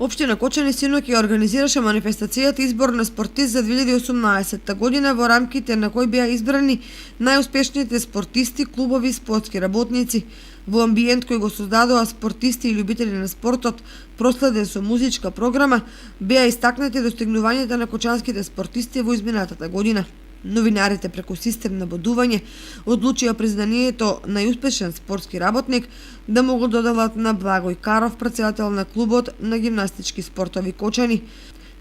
Општина Кочани синоќ ја организираше манифестацијата избор на спортист за 2018 година, во рамките на кој беа избрани најуспешните спортисти, клубови и спортски работници. Во амбиент кој го создадоа спортисти и љубители на спортот, проследен со музичка програма, беа истакнати достигнувањата на кочанските спортисти во изминатата година. Новинарите преку систем на бодување одлучија признанието најуспешен спортски работник да му го доделат на Благој Каров, претседател на клубот на гимнастички спортови Кочани.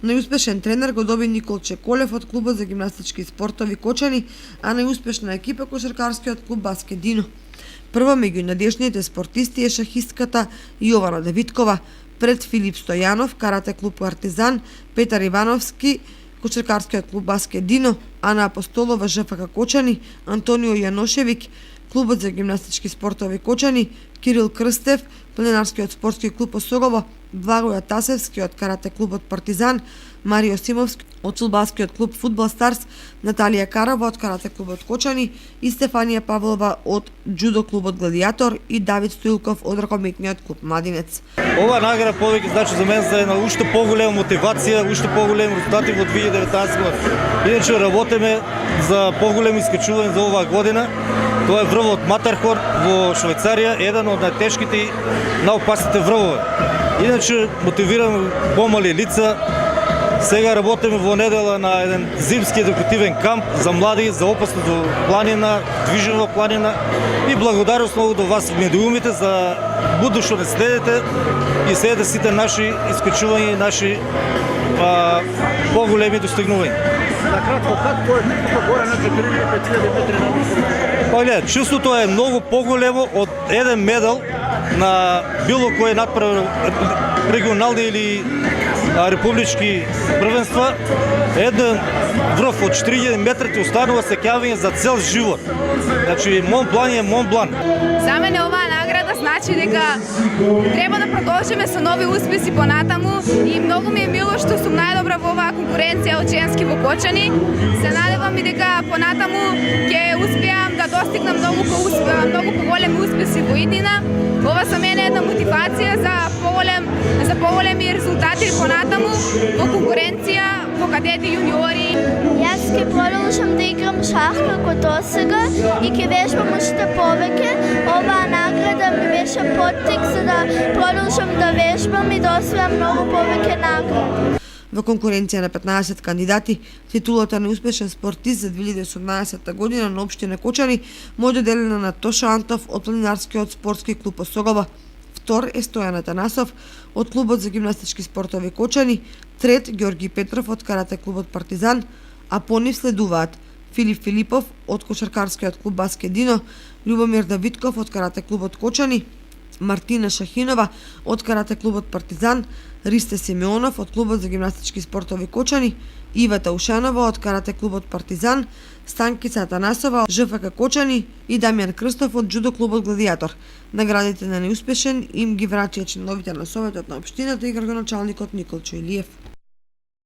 Најуспешен тренер го доби Николче Колев од клубот за гимнастички спортови Кочани, а најуспешна екипа кошаркарскиот клуб Баскет Дино. Прва меѓу надежните спортисти е шахистката Јована Давидкова, пред Филип Стојанов, карате клуб Партизан, Петар Ивановски, кошаркарскиот клуб Баскет Дино, Ана Апостолова, ЖФК Кочани, Антонио Јаношевик, клубот за гимнастички спортови Кочани, Кирил Крстев, пленарскиот спортски клуб Осогово, Благој Атасевски од карате клубот Партизан, Марио Симовски од фудбалскиот клуб Фудбал Старс, Наталија Карова од карате клубот Кочани и Стефанија Павлова од џудо клубот Гладиатор и Давид Стоилков од ракометниот клуб Младинец. Ова награда повеќе значи за мен за една уште поголема мотивација, уште поголеми резултати во 2019 година. Иначе работиме за поголеми искачувања за оваа година. Тоа е врвот Матархор во Швајцарија, еден од најтешките и најопасните врвови. Иначе мотивираме помали лица. Сега работиме во недела на еден зимски едукативен камп за млади, за опасната планина, движена планина и благодарност многу до вас медиумите за будушно да следите и следите сите наши искачувања и наши поголеми достигнувања. Накратко, како е горе на 4000 метри на висина? Па гледа, чувството е многу поголемо од еден медал на било кој надправил регионални или републички првенства. Еден врв од 4000 метри ти останува сеќавање за цел живот. Значи, Мон Блан е Мон Блан. За мене оваа награда значи дека треба да продолжиме со нови успеси понатаму и многу ми е мило што сум најдобра во оваа конкуренција од женски во Кочани. Се надевам и дека понатаму ќе успеам да достигнам многу поголеми успеси во иднина. Ова за мене е една мотивација за поголеми резултати понатаму во конкуренција во кадети јуниори. Јас ќе продолжам да играм шах како досега и ќе вежбам уште повеќе. Оваа награда ми беше поттик за да продолжам да вежбам и да освојам многу повеќе награди. Во конкуренција на 15 кандидати, титулата на успешен спортист за 2018 година на општина Кочани му доделена на Тоша Антов од планинарскиот спортски клуб Осогово. Втор е Стојан Атанасов од клубот за гимнастички спортови Кочани, трет Ѓорги Петров од карате клубот Партизан, а по нив следуваат Филип Филипов од кошаркарскиот клуб Баскет Дино, Љубомир Давидков од карате клубот Кочани, Мартина Шахинова од карате клубот Партизан, Ристе Симеонов од клубот за гимнастички спортови Кочани, Ивата Ушанова од карате клубот Партизан, Станкица Атанасова, ЖФК Кочани и Дамјан Крстов од џудо клубот Гладиатор. Наградите на неуспешен им ги врачија членовите на Советот на општината и градоначалникот Николчо Илиев.